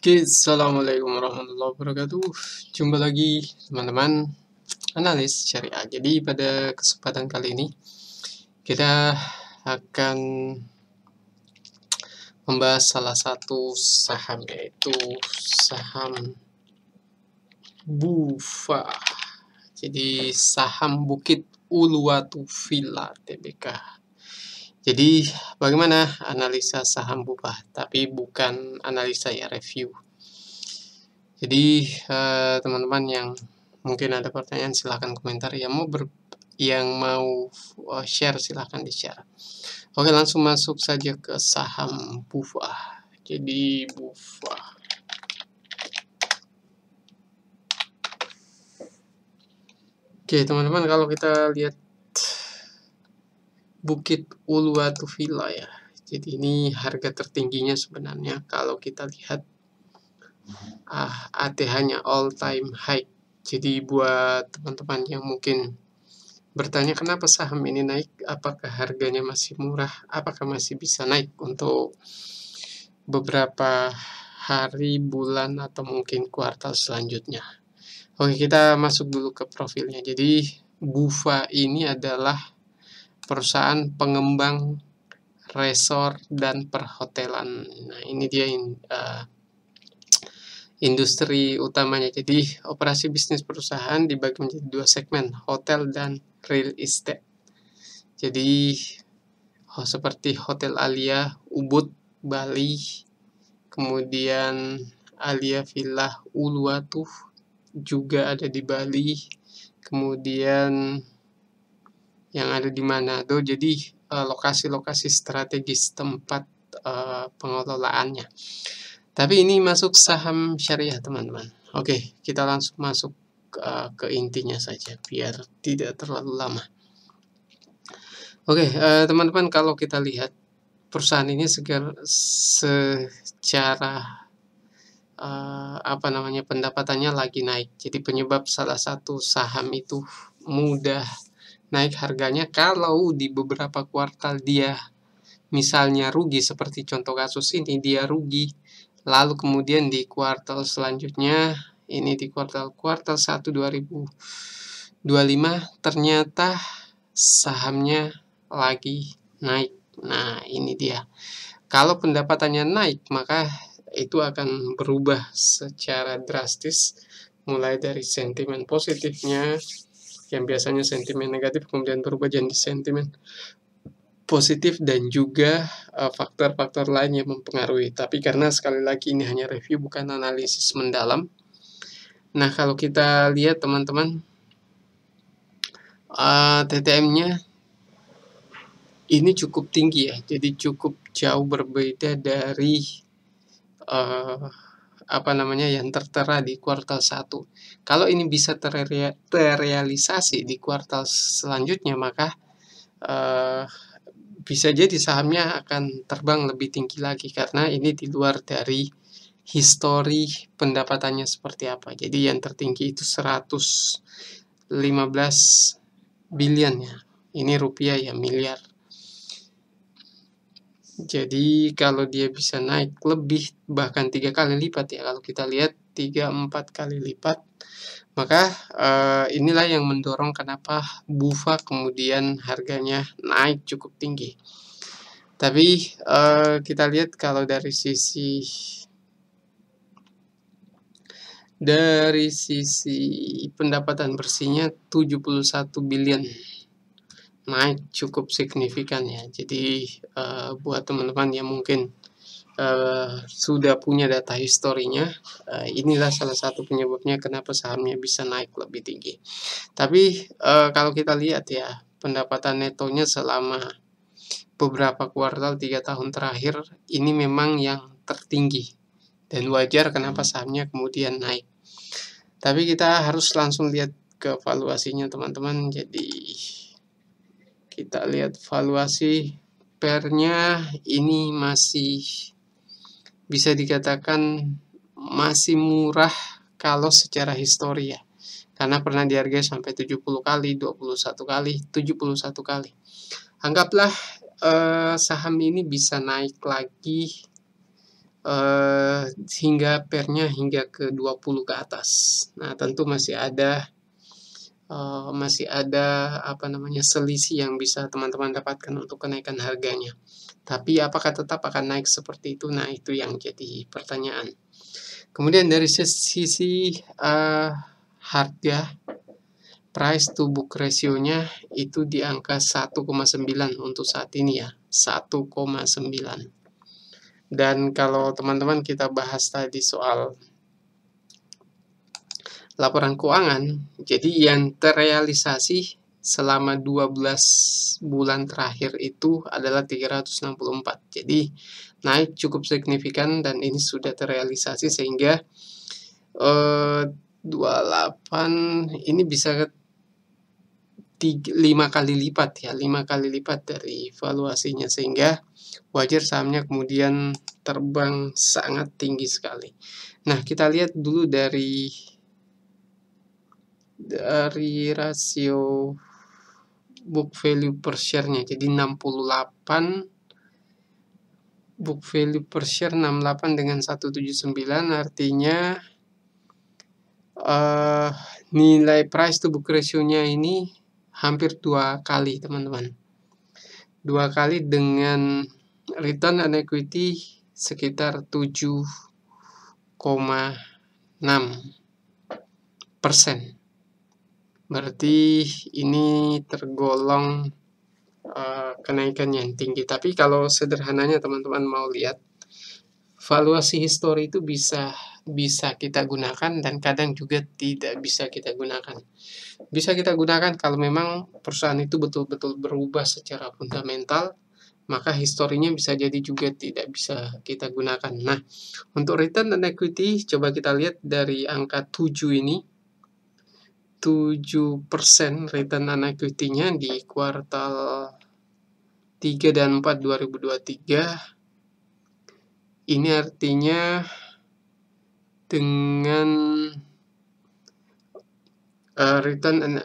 Oke, assalamualaikum warahmatullahi wabarakatuh. Jumpa lagi teman-teman analis syariah. Jadi pada kesempatan kali ini kita akan membahas salah satu saham, yaitu saham BUFA. Jadi saham Bukit Uluwatu Villa Tbk. Jadi bagaimana analisa saham BUFA? Tapi bukan analisa ya, review. Jadi teman-teman yang mungkin ada pertanyaan silahkan komentar, yang mau share silahkan di-share. Oke, langsung masuk saja ke saham BUFA. Jadi BUFA, oke teman-teman, kalau kita lihat Bukit Uluwatu Villa ya, jadi ini harga tertingginya sebenarnya kalau kita lihat ATH-nya all time high. Jadi buat teman-teman yang mungkin bertanya kenapa saham ini naik, apakah harganya masih murah, apakah masih bisa naik untuk beberapa hari, bulan, atau mungkin kuartal selanjutnya. Oke, kita masuk dulu ke profilnya. Jadi BUFA ini adalah perusahaan pengembang resort dan perhotelan. Nah, ini dia industri utamanya. Jadi operasi bisnis perusahaan dibagi menjadi dua segmen, hotel dan real estate. Jadi seperti Hotel Alia Ubud Bali, kemudian Alia Villa Uluwatu juga ada di Bali, kemudian yang ada di Manado. Jadi lokasi-lokasi strategis tempat pengelolaannya. Tapi ini masuk saham syariah teman-teman. Oke, kita langsung masuk ke intinya saja biar tidak terlalu lama. Oke, teman-teman, kalau kita lihat perusahaan ini secara pendapatannya lagi naik. Jadi penyebab salah satu saham itu mudah naik harganya kalau di beberapa kuartal dia misalnya rugi, seperti contoh kasus ini dia rugi, lalu kemudian di kuartal selanjutnya, ini di kuartal 1 2025 ternyata sahamnya lagi naik. Nah, ini dia. Kalau pendapatannya naik, maka itu akan berubah secara drastis, mulai dari sentimen positifnya yang biasanya sentimen negatif kemudian berubah jadi sentimen positif, dan juga faktor-faktor lain yang mempengaruhi. Tapi karena sekali lagi ini hanya review bukan analisis mendalam. Nah, kalau kita lihat teman-teman, TTM-nya ini cukup tinggi ya, jadi cukup jauh berbeda dari yang tertera di kuartal 1. Kalau ini bisa terrealisasi di kuartal selanjutnya, maka bisa jadi sahamnya akan terbang lebih tinggi lagi, karena ini di luar dari histori pendapatannya seperti apa. Jadi yang tertinggi itu 115 billion ya. Ini rupiah ya, miliar. Jadi kalau dia bisa naik lebih, bahkan 3 kali lipat ya, kalau kita lihat 3-4 kali lipat, maka inilah yang mendorong kenapa BUFA kemudian harganya naik cukup tinggi. Tapi kita lihat kalau dari sisi pendapatan bersihnya 71 billion, naik cukup signifikan ya. Jadi buat teman-teman yang mungkin sudah punya data historinya, inilah salah satu penyebabnya kenapa sahamnya bisa naik lebih tinggi. Tapi kalau kita lihat ya, pendapatan netonya selama beberapa kuartal 3 tahun terakhir ini memang yang tertinggi, dan wajar kenapa sahamnya kemudian naik. Tapi kita harus langsung lihat ke valuasinya teman-teman. Jadi kita lihat valuasi pernya ini masih bisa dikatakan masih murah kalau secara histori ya, karena pernah dihargai sampai 70 kali, 21 kali, 71 kali. Anggaplah saham ini bisa naik lagi hingga pernya hingga ke 20 ke atas. Nah, tentu masih ada apa namanya, selisih yang bisa teman-teman dapatkan untuk kenaikan harganya. Tapi apakah tetap akan naik seperti itu? Nah, itu yang jadi pertanyaan. Kemudian dari sisi harga, price to book ratio-nya itu di angka 1,9 untuk saat ini ya, 1,9. Dan kalau teman-teman kita bahas tadi soal laporan keuangan, jadi yang terrealisasi selama 12 bulan terakhir itu adalah 364. Jadi naik cukup signifikan dan ini sudah terrealisasi sehingga 28 ini bisa 5 kali lipat ya, 5 kali lipat dari valuasinya, sehingga wajar sahamnya kemudian terbang sangat tinggi sekali. Nah, kita lihat dulu dari rasio book value per share-nya. Jadi 68 book value per share 68 dengan 179, artinya nilai price to book ratio-nya ini hampir 2 kali, teman-teman. 2 kali dengan return on equity sekitar 7,6%. Berarti ini tergolong kenaikan yang tinggi. Tapi kalau sederhananya teman-teman mau lihat, valuasi histori itu bisa kita gunakan dan kadang juga tidak bisa kita gunakan. Bisa kita gunakan kalau memang perusahaan itu betul-betul berubah secara fundamental, maka historinya bisa jadi juga tidak bisa kita gunakan. Nah, untuk return on equity, coba kita lihat dari angka 7 ini, 7% return on equity-nya di kuartal 3 dan 4 2023. Ini artinya dengan return on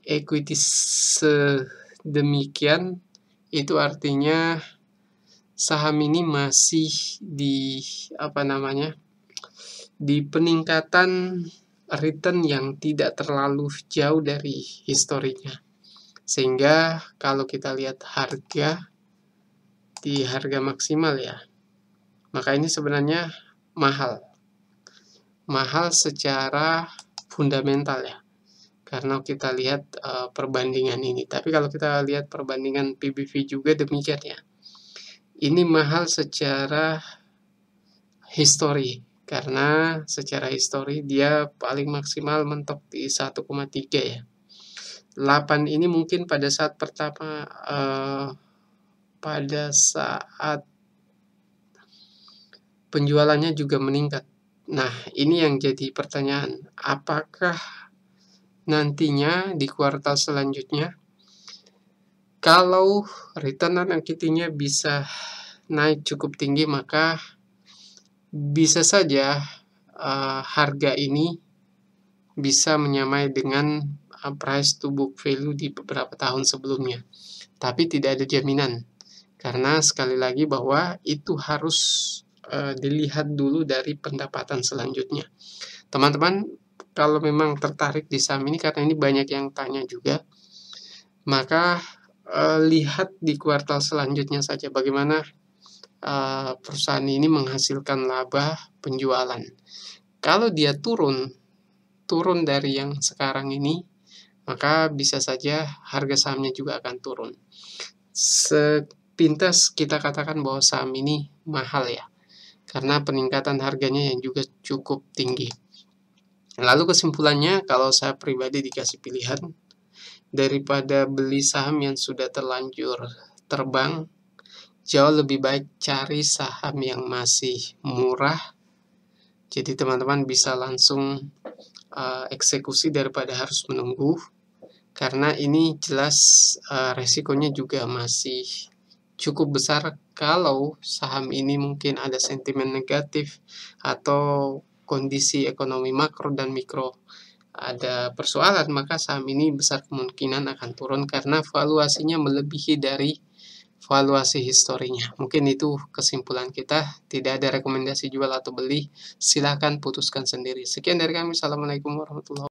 equity sedemikian, itu artinya saham ini masih di di peningkatan return yang tidak terlalu jauh dari historinya. Sehingga kalau kita lihat harga di harga maksimal ya, maka ini sebenarnya mahal secara fundamental ya, karena kita lihat perbandingan ini. Tapi kalau kita lihat perbandingan PBV juga demikian ya, ini mahal secara histori, karena secara histori dia paling maksimal mentok di 1,3 ya. 8 ini mungkin pada saat pertama pada saat penjualannya juga meningkat. Nah, ini yang jadi pertanyaan, apakah nantinya di kuartal selanjutnya kalau return on equity-nya bisa naik cukup tinggi, maka bisa saja harga ini bisa menyamai dengan price to book value di beberapa tahun sebelumnya. Tapi tidak ada jaminan, karena sekali lagi bahwa itu harus dilihat dulu dari pendapatan selanjutnya. Teman-teman, kalau memang tertarik di saham ini, karena ini banyak yang tanya juga, maka lihat di kuartal selanjutnya saja bagaimana perusahaan ini menghasilkan laba penjualan. Kalau dia turun dari yang sekarang ini, maka bisa saja harga sahamnya juga akan turun. Sepintas kita katakan bahwa saham ini mahal ya, karena peningkatan harganya yang juga cukup tinggi. Lalu kesimpulannya, kalau saya pribadi dikasih pilihan, daripada beli saham yang sudah terlanjur terbang, jauh lebih baik cari saham yang masih murah. Jadi teman-teman bisa langsung eksekusi daripada harus menunggu, karena ini jelas resikonya juga masih cukup besar. Kalau saham ini mungkin ada sentimen negatif atau kondisi ekonomi makro dan mikro ada persoalan, maka saham ini besar kemungkinan akan turun karena valuasinya melebihi dari valuasi historinya. Mungkin itu kesimpulan kita, tidak ada rekomendasi jual atau beli, silahkan putuskan sendiri. Sekian dari kami, assalamualaikum warahmatullahi